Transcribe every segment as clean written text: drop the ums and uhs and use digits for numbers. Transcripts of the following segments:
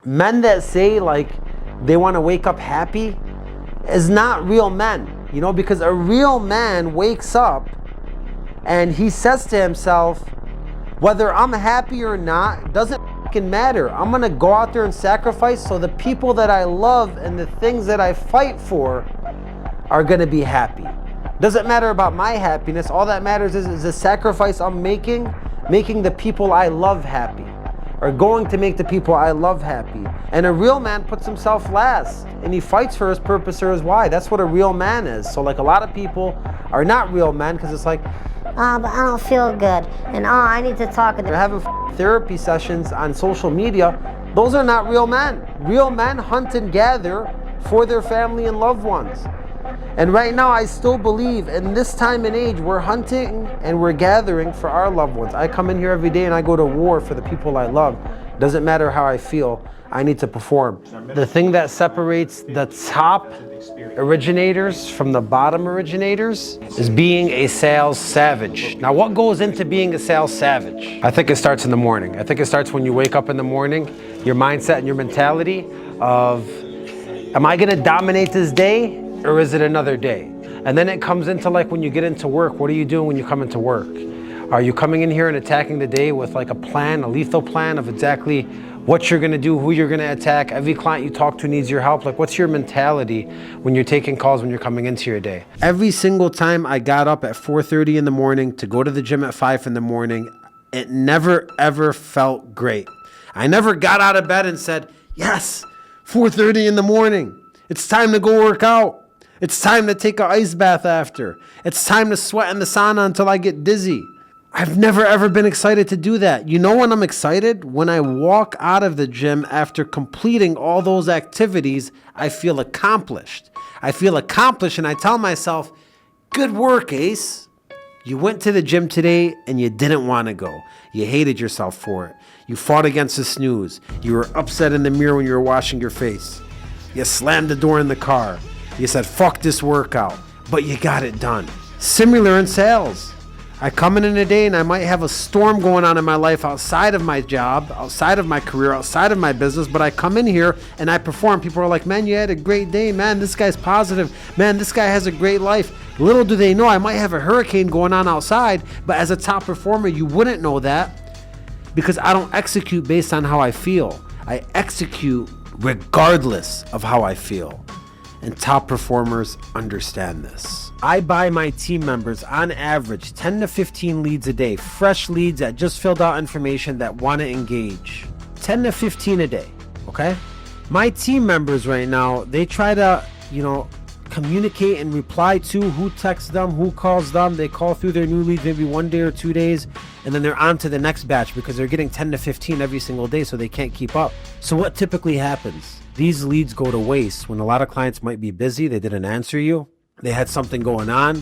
Men that say like they want to wake up happy is not real men, you know, because a real man wakes up and he says to himself, whether I'm happy or not, doesn't fucking matter. I'm gonna go out there and sacrifice so the people that I love and the things that I fight for are gonna be happy. Doesn't matter about my happiness. All that matters is the sacrifice I'm making the people I love happy, or going to make the people I love happy. And a real man puts himself last, and he fights for his purpose or his why. That's what a real man is. So like a lot of people are not real men because it's like, but I don't feel good, and I need to talk. They're having therapy sessions on social media. Those are not real men. Real men hunt and gather for their family and loved ones. And right now, I still believe in this time and age, we're hunting and we're gathering for our loved ones. I come in here every day and I go to war for the people I love. Doesn't matter how I feel, I need to perform. The thing that separates the top originators from the bottom originators is being a sales savage. Now, what goes into being a sales savage? I think it starts in the morning. I think it starts when you wake up in the morning, your mindset and your mentality of, am I gonna dominate this day or is it another day? And then it comes into like when you get into work, what are you doing when you come into work? Are you coming in here and attacking the day with like a plan, a lethal plan of exactly what you're gonna do, who you're gonna attack? Every client you talk to needs your help. Like, what's your mentality when you're taking calls, when you're coming into your day? Every single time I got up at 4:30 in the morning to go to the gym at 5 in the morning, it never ever felt great. I never got out of bed and said, yes, 4:30 in the morning. It's time to go work out. It's time to take an ice bath after. It's time to sweat in the sauna until I get dizzy. I've never ever been excited to do that. You know when I'm excited? When I walk out of the gym after completing all those activities, I feel accomplished. I feel accomplished and I tell myself, good work, Ace. You went to the gym today and you didn't want to go. You hated yourself for it. You fought against the snooze. You were upset in the mirror when you were washing your face. You slammed the door in the car. You said, fuck this workout, but you got it done. Similar in sales. I come in a day and I might have a storm going on in my life outside of my job, outside of my career, outside of my business, but I come in here and I perform. People are like, man, you had a great day. Man, this guy's positive. Man, this guy has a great life. Little do they know I might have a hurricane going on outside, but as a top performer, you wouldn't know that because I don't execute based on how I feel. I execute regardless of how I feel. And top performers understand this. I buy my team members on average 10 to 15 leads a day, fresh leads that just filled out information that want to engage. 10 to 15 a day, okay? My team members right now, they try to, communicate and reply to who texts them, who calls them. They call through their new leads maybe 1 day or 2 days, and then they're on to the next batch because they're getting 10 to 15 every single day, so they can't keep up. So what typically happens? These leads go to waste when a lot of clients might be busy, they didn't answer you, they had something going on,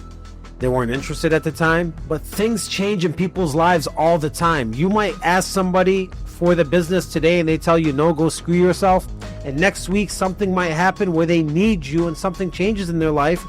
they weren't interested at the time. But things change in people's lives all the time. You might ask somebody for the business today and they tell you, no, go screw yourself. And next week something might happen where they need you and something changes in their life.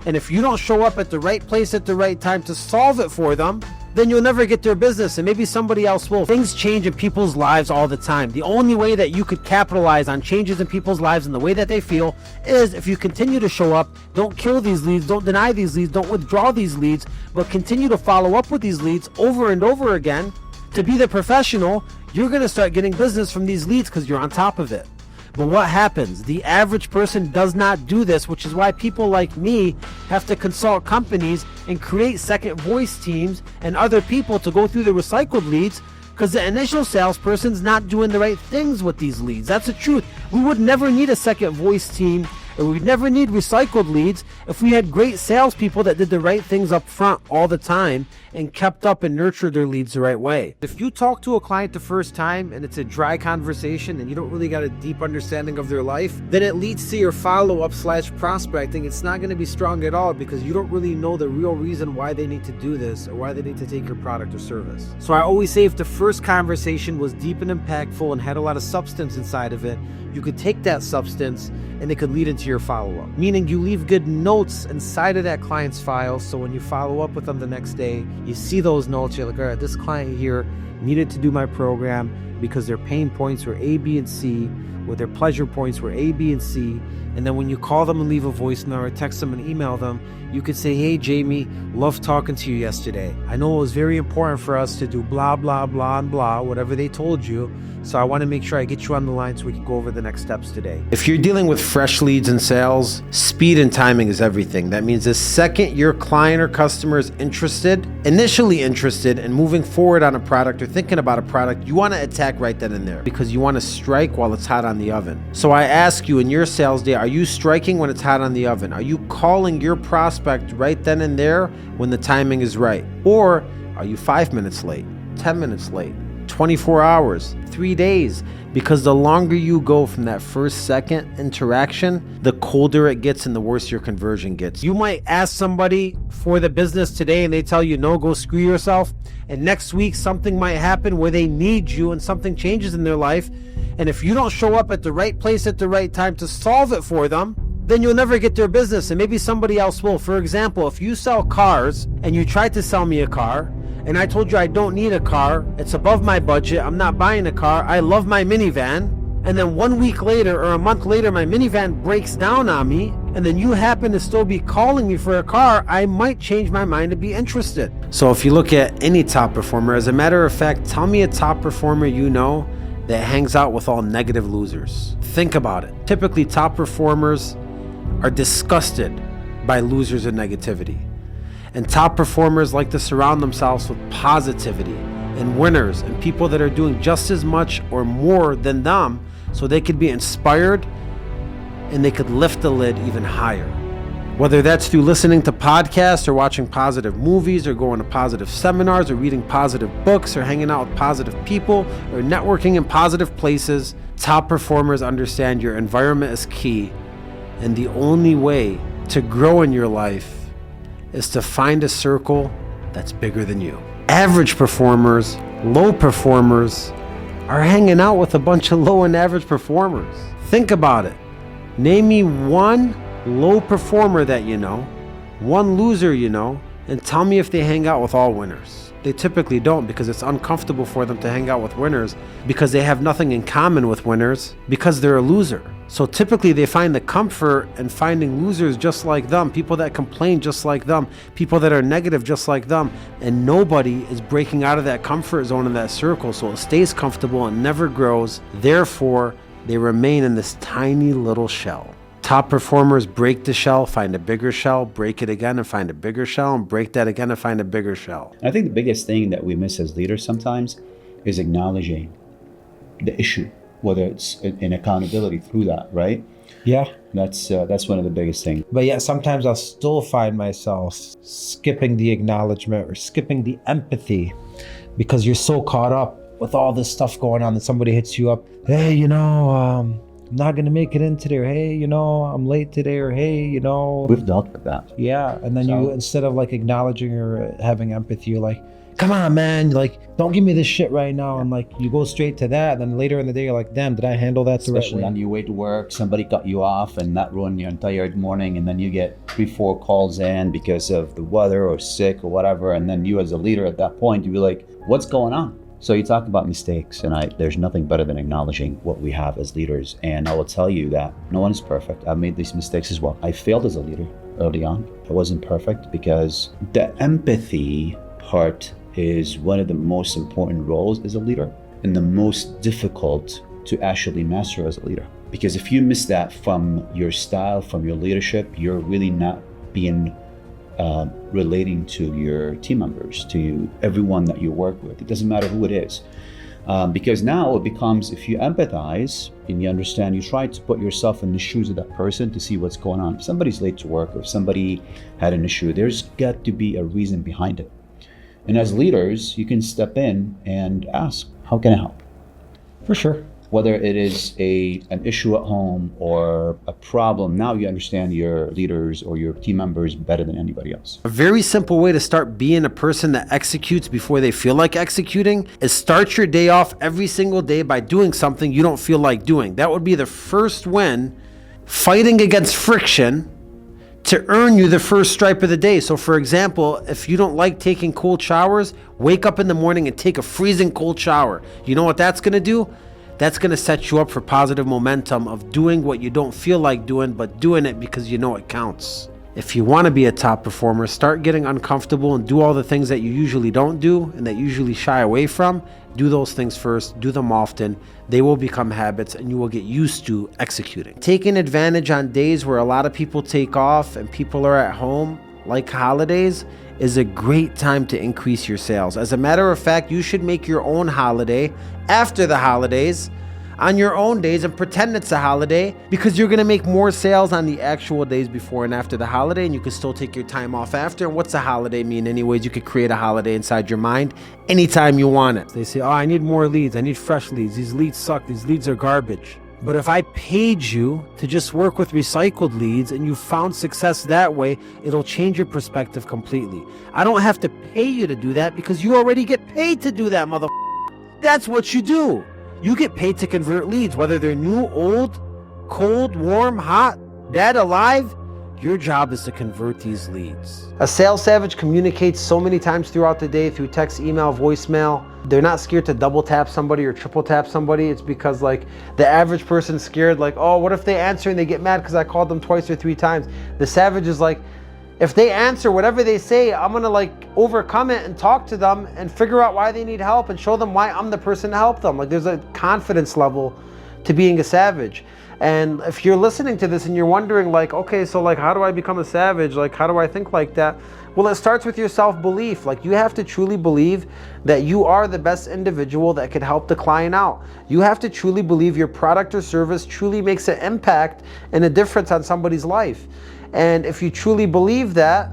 And if you don't show up at the right place at the right time to solve it for them, then you'll never get their business, and maybe somebody else will. Things change in people's lives all the time. The only way that you could capitalize on changes in people's lives and the way that they feel is if you continue to show up, don't kill these leads, don't deny these leads, don't withdraw these leads, but continue to follow up with these leads over and over again. To be the professional, you're going to start getting business from these leads because you're on top of it. But what happens? The average person does not do this, which is why people like me have to consult companies and create second voice teams and other people to go through the recycled leads, because the initial salesperson's not doing the right things with these leads. That's the truth. We would never need a second voice team, or we'd never need recycled leads if we had great salespeople that did the right things up front all the time and kept up and nurtured their leads the right way. If you talk to a client the first time and it's a dry conversation and you don't really got a deep understanding of their life, then it leads to your follow-up / prospecting. It's not going to be strong at all because you don't really know the real reason why they need to do this or why they need to take your product or service. So I always say if the first conversation was deep and impactful and had a lot of substance inside of it, you could take that substance and it could lead into your follow-up. Meaning you leave good notes inside of that client's file, so when you follow up with them the next day, you see those notes, you're like, all right, this client here needed to do my program because their pain points were A, B, and C, where their pleasure points were A, B, and C. And then when you call them and leave a voicemail or text them and email them, you could say, hey, Jamie, love talking to you yesterday. I know it was very important for us to do blah, blah, blah, and blah, whatever they told you. So I want to make sure I get you on the line so we can go over the next steps today. If you're dealing with fresh leads and sales, speed and timing is everything. That means the second your client or customer is initially interested in moving forward on a product or thinking about a product, you want to attack right then and there because you want to strike while it's hot on the oven. So I ask you, in your sales day, are you striking when it's hot on the oven? Are you calling your prospect right then and there when the timing is right? Or are you 5 minutes late, 10 minutes late, 24 hours, 3 days? Because the longer you go from that first second interaction, the colder it gets and the worse your conversion gets. You might ask somebody for the business today and they tell you, no, go screw yourself. And next week, something might happen where they need you and something changes in their life. And if you don't show up at the right place at the right time to solve it for them, then you'll never get their business and maybe somebody else will. For example, if you sell cars and you tried to sell me a car, and I told you I don't need a car, it's above my budget, I'm not buying a car, I love my minivan, and then 1 week later or a month later my minivan breaks down on me, and then you happen to still be calling me for a car, I might change my mind to be interested. So if you look at any top performer, as a matter of fact, tell me a top performer you know that hangs out with all negative losers. Think about it. Typically top performers are disgusted by losers and negativity. And top performers like to surround themselves with positivity and winners and people that are doing just as much or more than them so they could be inspired and they could lift the lid even higher. Whether that's through listening to podcasts or watching positive movies or going to positive seminars or reading positive books or hanging out with positive people or networking in positive places, top performers understand your environment is key. And the only way to grow in your life is to find a circle that's bigger than you. Average performers, low performers, are hanging out with a bunch of low and average performers. Think about it. Name me one low performer that you know, one loser you know, and tell me if they hang out with all winners. They typically don't because it's uncomfortable for them to hang out with winners because they have nothing in common with winners because they're a loser. So typically they find the comfort in finding losers just like them, people that complain just like them, people that are negative just like them, and nobody is breaking out of that comfort zone in that circle, so it stays comfortable and never grows. Therefore, they remain in this tiny little shell. Top performers break the shell, find a bigger shell, break it again and find a bigger shell, and break that again and find a bigger shell. I think the biggest thing that we miss as leaders sometimes is acknowledging the issue, whether it's in accountability through that, right? Yeah. That's one of the biggest things. But yet sometimes I'll still find myself skipping the acknowledgement or skipping the empathy because you're so caught up with all this stuff going on that somebody hits you up. Hey, I'm not going to make it in today, or hey, I'm late today, or hey, We've dealt with that. Yeah, and then you, instead of like acknowledging or having empathy, you're like, come on, man, like, don't give me this shit right now. And like, you go straight to that. And then later in the day, you're like, damn, did I handle that the right way? Especially on your way to work, somebody cut you off and that ruined your entire morning. And then you get 3-4 calls in because of the weather or sick or whatever. And then you as a leader at that point, you be like, what's going on? So you talk about mistakes, and there's nothing better than acknowledging what we have as leaders. And I will tell you that no one is perfect. I've made these mistakes as well. I failed as a leader early on. I wasn't perfect because the empathy part is one of the most important roles as a leader and the most difficult to actually master as a leader. Because if you miss that from your style, from your leadership, you're really not being relating to your team members, to everyone that you work with. It doesn't matter who it is. Because now it becomes, if you empathize and you understand, you try to put yourself in the shoes of that person to see what's going on. If somebody's late to work or if somebody had an issue, there's got to be a reason behind it. And as leaders, you can step in and ask, how can I help? For sure. Whether it is an issue at home or a problem, now you understand your leaders or your team members better than anybody else. A very simple way to start being a person that executes before they feel like executing is start your day off every single day by doing something you don't feel like doing. That would be the first win, fighting against friction to earn you the first stripe of the day. So for example, if you don't like taking cold showers, wake up in the morning and take a freezing cold shower. You know what that's gonna do? That's going to set you up for positive momentum of doing what you don't feel like doing, but doing it because you know it counts. If you want to be a top performer, start getting uncomfortable and do all the things that you usually don't do and that you usually shy away from. Do those things first, do them often. They will become habits and you will get used to executing. Taking advantage on days where a lot of people take off and people are at home, like holidays, is a great time to increase your sales. As a matter of fact, you should make your own holiday after the holidays on your own days and pretend it's a holiday, because you're gonna make more sales on the actual days before and after the holiday, and you can still take your time off after. And what's a holiday mean anyways? You could create a holiday inside your mind anytime you want it. They say, oh, I need more leads. I need fresh leads. These leads suck. These leads are garbage. But if I paid you to just work with recycled leads and you found success that way, it'll change your perspective completely. I don't have to pay you to do that because you already get paid to do that, That's what you do. You get paid to convert leads, whether they're new, old, cold, warm, hot, dead, alive. Your job is to convert these leads. A sales savage communicates so many times throughout the day through text, email, voicemail. They're not scared to double tap somebody or triple tap somebody. It's because like the average person's scared, like, oh, what if they answer and they get mad because I called them twice or 3 times? The savage is like, if they answer whatever they say, I'm gonna like overcome it and talk to them and figure out why they need help and show them why I'm the person to help them. Like there's a confidence level to being a savage. And if you're listening to this and you're wondering like, okay, so like how do I become a savage? Like how do I think like that? Well, it starts with your self-belief. Like you have to truly believe that you are the best individual that could help the client out. You have to truly believe your product or service truly makes an impact and a difference on somebody's life. And if you truly believe that,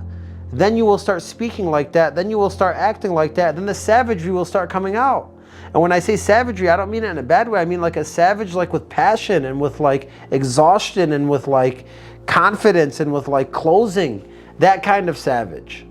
then you will start speaking like that, then you will start acting like that, then the savagery will start coming out. And when I say savagery, I don't mean it in a bad way. I mean like a savage, like with passion and with like exhaustion and with like confidence and with like closing, that kind of savage.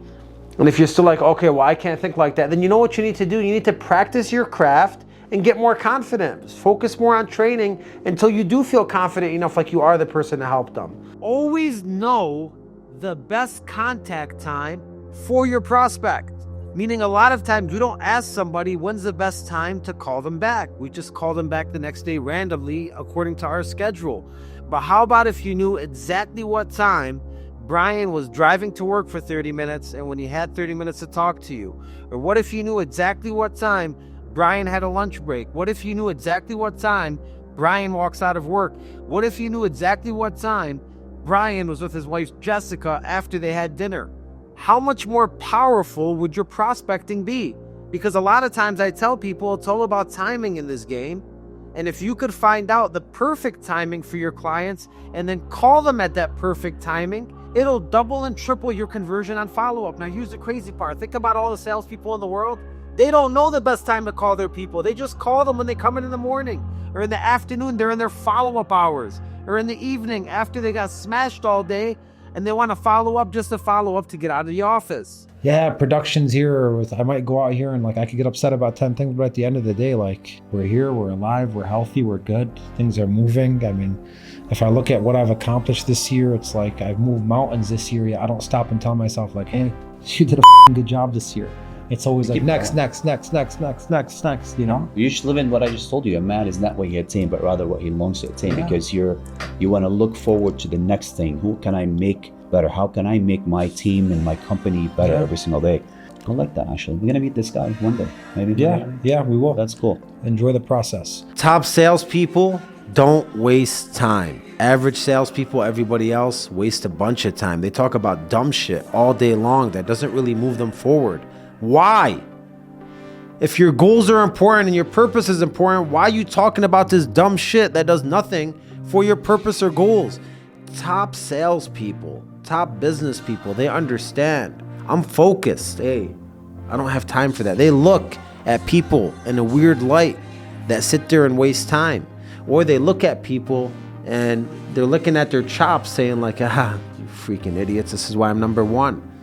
And if you're still like, okay, well, I can't think like that, then you know what you need to do? You need to practice your craft and get more confident. Focus more on training until you do feel confident enough like you are the person to help them. Always know the best contact time for your prospect. Meaning a lot of times we don't ask somebody when's the best time to call them back. We just call them back the next day randomly according to our schedule. But how about if you knew exactly what time Brian was driving to work for 30 minutes and when he had 30 minutes to talk to you? Or what if you knew exactly what time Brian had a lunch break? What if you knew exactly what time Brian walks out of work? What if you knew exactly what time Brian was with his wife Jessica after they had dinner? How much more powerful would your prospecting be? Because a lot of times I tell people it's all about timing in this game. And if you could find out the perfect timing for your clients and then call them at that perfect timing, it'll double and triple your conversion on follow-up. Now here's the crazy part. Think about all the salespeople in the world. They don't know the best time to call their people. They just call them when they come in the morning, or in the afternoon during their follow-up hours, or in the evening after they got smashed all day and they want to follow up just to follow up to get out of the office. Yeah, production's here. I might go out here and like I could get upset about 10 things, but at the end of the day, like we're here, we're alive, we're healthy, we're good. Things are moving. I mean, if I look at what I've accomplished this year, it's like I've moved mountains this year. I don't stop and tell myself like, hey, you did a good job this year. It's always like next, you know? You should live in what I just told you. A man is not what he attained, but rather what he longs to attain, because you want to look forward to the next thing. Who can I make better? How can I make my team and my company better every single day? I like that, actually. We're going to meet this guy one day, maybe. Yeah, we will. That's cool. Enjoy the process. Top salespeople don't waste time. Average salespeople, everybody else, waste a bunch of time. They talk about dumb shit all day long that doesn't really move them forward. Why? If your goals are important and your purpose is important, why are you talking about this dumb shit that does nothing for your purpose or goals? Top salespeople, top business people, they understand. I'm focused. Hey, I don't have time for that. They look at people in a weird light that sit there and waste time. Or they look at people and they're looking at their chops saying like, you freaking idiots, this is why I'm number one.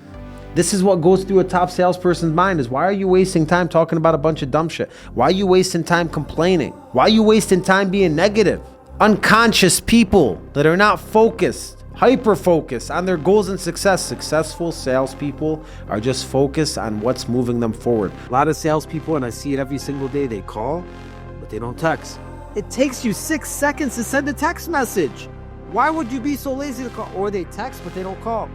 This is what goes through a top salesperson's mind is, why are you wasting time talking about a bunch of dumb shit? Why are you wasting time complaining? Why are you wasting time being negative? Unconscious people that are not focused, hyper-focused on their goals and success. Successful salespeople are just focused on what's moving them forward. A lot of salespeople, and I see it every single day, they call, but they don't text. It takes you 6 seconds to send a text message. Why would you be so lazy to call? Or they text, but they don't call.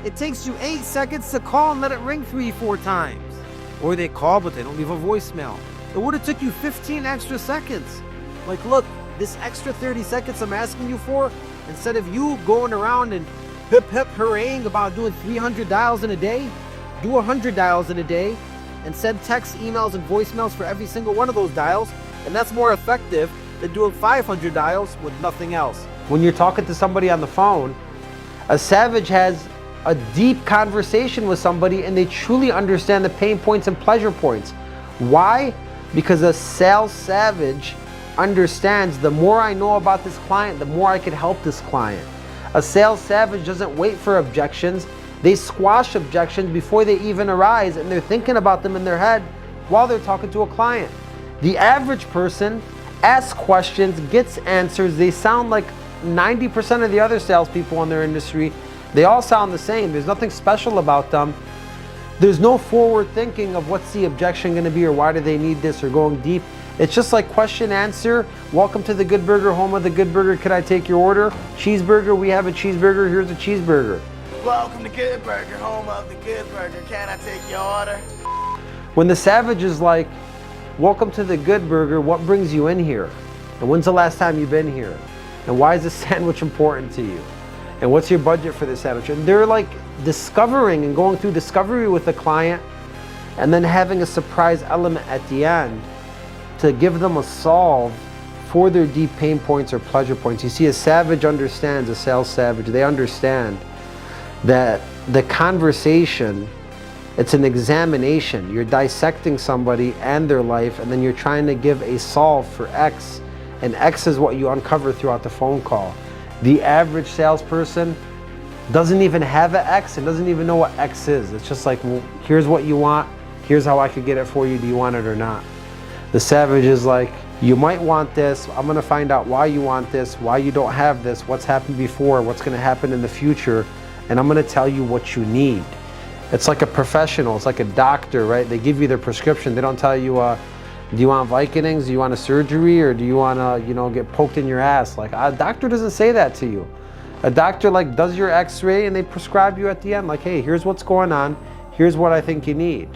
It takes you 8 seconds to call and let it ring 3-4 times. Or they call, but they don't leave a voicemail. It would have took you 15 extra seconds. Like, look, this extra 30 seconds I'm asking you for, instead of you going around and hip hip hurraying about doing 300 dials in a day, do 100 dials in a day and send texts, emails, and voicemails for every single one of those dials. And that's more effective than doing 500 dials with nothing else. When you're talking to somebody on the phone, a savage has a deep conversation with somebody and they truly understand the pain points and pleasure points. Why? Because a sales savage understands the more I know about this client, the more I can help this client. A sales savage doesn't wait for objections. They squash objections before they even arise, and they're thinking about them in their head while they're talking to a client. The average person asks questions, gets answers. They sound like 90% of the other salespeople in their industry. They all sound the same. There's nothing special about them. There's no forward thinking of what's the objection going to be or why do they need this or going deep. It's just like question answer. Welcome to the Good Burger, home of the Good Burger. Could I take your order? Cheeseburger, we have a cheeseburger. Here's a cheeseburger. Welcome to Good Burger, home of the Good Burger. Can I take your order? When the savage is like, welcome to the Good Burger, what brings you in here? And when's the last time you've been here? And why is this sandwich important to you? And what's your budget for this sandwich? And they're like discovering and going through discovery with the client and then having a surprise element at the end to give them a solve for their deep pain points or pleasure points. You see, a savage understands, a sales savage, they understand that the conversation, it's an examination. You're dissecting somebody and their life, and then you're trying to give a solve for X, and X is what you uncover throughout the phone call. The average salesperson doesn't even have an X and doesn't even know what X is. It's just like, well, here's what you want, here's how I could get it for you, do you want it or not? The savage is like, you might want this, I'm gonna find out why you want this, why you don't have this, what's happened before, what's gonna happen in the future, and I'm gonna tell you what you need. It's like a professional, it's like a doctor, right? They give you their prescription, they don't tell you, do you want Vicodins, do you want a surgery, or do you wanna, get poked in your ass? Like, a doctor doesn't say that to you. A doctor like does your x-ray and they prescribe you at the end, like, hey, here's what's going on, here's what I think you need.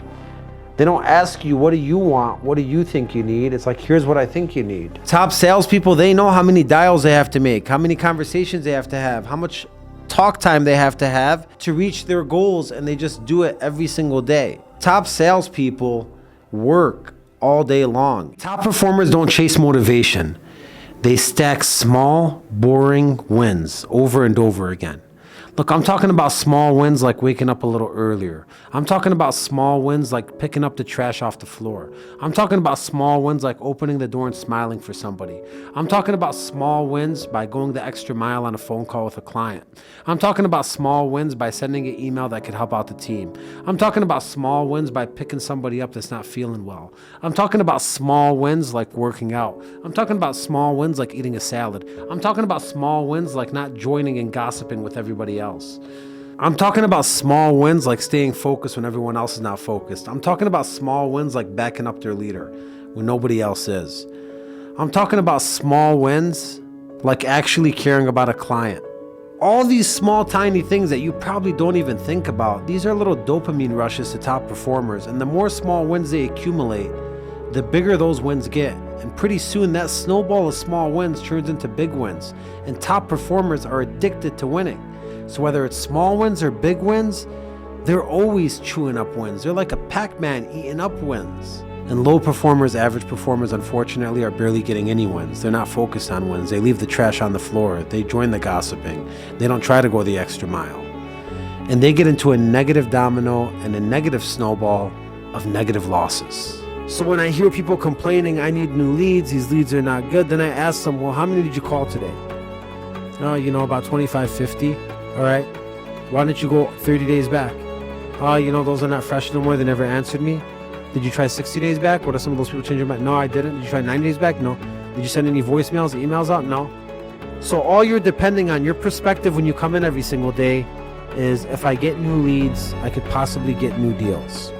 They don't ask you, what do you want? What do you think you need? It's like, here's what I think you need. Top salespeople, they know how many dials they have to make, how many conversations they have to have, how much talk time they have to reach their goals, and they just do it every single day. Top salespeople work all day long. Top performers don't chase motivation. They stack small, boring wins over and over again. Look, I'm talking about small wins like waking up a little earlier. I'm talking about small wins like picking up the trash off the floor. I'm talking about small wins like opening the door and smiling for somebody. I'm talking about small wins by going the extra mile on a phone call with a client. I'm talking about small wins by sending an email that could help out the team. I'm talking about small wins by picking somebody up that's not feeling well. I'm talking about small wins like working out. I'm talking about small wins like eating a salad. I'm talking about small wins like not joining and gossiping with everybody else. I'm talking about small wins like staying focused when everyone else is not focused. I'm talking about small wins like backing up their leader when nobody else is. I'm talking about small wins like actually caring about a client. All these small, tiny things that you probably don't even think about, these are little dopamine rushes to top performers, and the more small wins they accumulate, the bigger those wins get. And pretty soon that snowball of small wins turns into big wins, and top performers are addicted to winning. So whether it's small wins or big wins, they're always chewing up wins. They're like a Pac-Man eating up wins. And low performers, average performers, unfortunately, are barely getting any wins. They're not focused on wins. They leave the trash on the floor. They join the gossiping. They don't try to go the extra mile. And they get into a negative domino and a negative snowball of negative losses. So when I hear people complaining, I need new leads, these leads are not good, then I ask them, well, how many did you call today? Oh, about 25, 50. All right, why don't you go 30 days back? Those are not fresh no more. They never answered me. Did you try 60 days back? What if some of those people change their mind? No, I didn't. Did you try 90 days back? No. Did you send any voicemails, emails out? No. So all you're depending on, your perspective when you come in every single day is, if I get new leads, I could possibly get new deals.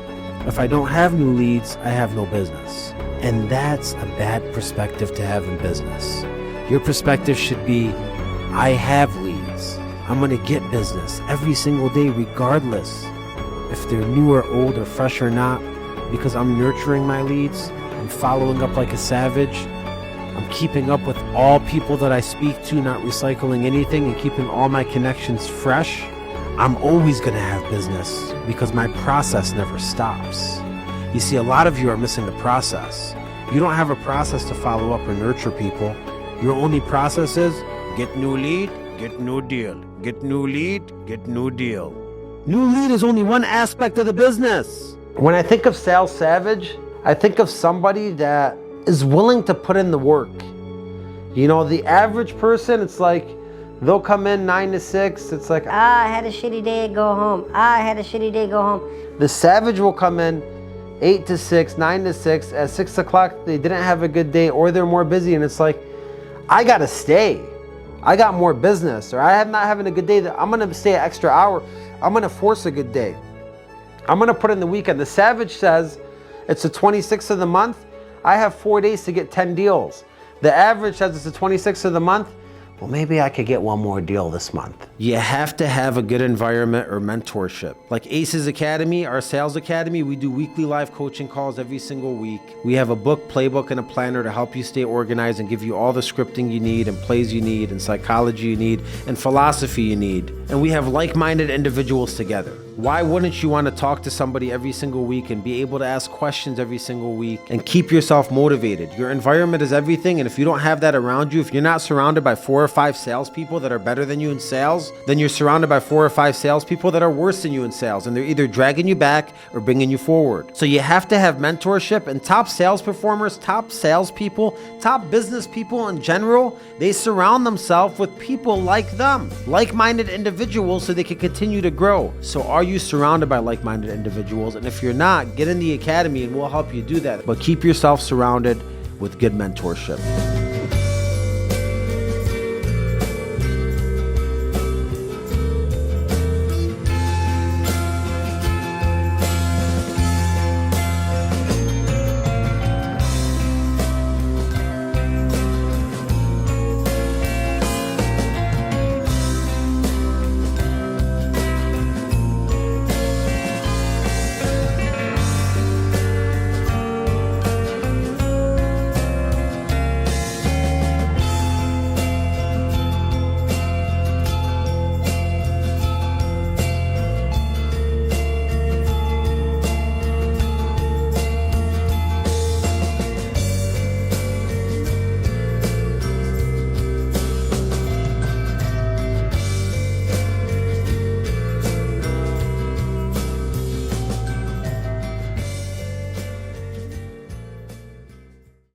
If I don't have new leads, I have no business. And that's a bad perspective to have in business. Your perspective should be, I have leads. I'm gonna get business every single day regardless if they're new or old or fresh or not, because I'm nurturing my leads. I'm following up like a savage. I'm keeping up with all people that I speak to, not recycling anything, and keeping all my connections fresh. I'm always gonna have business because my process never stops. You see, a lot of you are missing the process. You don't have a process to follow up or nurture people. Your only process is get new lead, get new deal. Get new lead, get new deal. New lead is only one aspect of the business. When I think of sales savage, I think of somebody that is willing to put in the work. You know, the average person, it's like they'll come in 9 to 6. It's like, I had a shitty day, go home. I had a shitty day, go home. the savage will come in 8 to 6, 9 to 6. At 6 o'clock, they didn't have a good day or they're more busy. And it's like, I gotta stay. I got more business, or I am not having a good day. I'm gonna stay an extra hour. I'm gonna force a good day. I'm gonna put in the weekend. The savage says it's the 26th of the month. I have 4 days to get 10 deals. The average says it's the 26th of the month. Well, maybe I could get one more deal this month. You have to have a good environment or mentorship. Like Acez Academy, our sales academy, we do weekly live coaching calls every single week. We have a book, playbook, and a planner to help you stay organized and give you all the scripting you need and plays you need and psychology you need and philosophy you need. And we have like-minded individuals together. Why wouldn't you want to talk to somebody every single week and be able to ask questions every single week and keep yourself motivated? Your environment is everything, and if you don't have that around you, if you're not surrounded by 4 or 5 salespeople that are better than you in sales, then you're surrounded by 4 or 5 salespeople that are worse than you in sales, and they're either dragging you back or bringing you forward. So you have to have mentorship, and top sales performers, top salespeople, top business people in general, they surround themselves with people like them, like-minded individuals, so they can continue to grow. So are you surrounded by like-minded individuals? And if you're not, get in the academy and we'll help you do that. But keep yourself surrounded with good mentorship.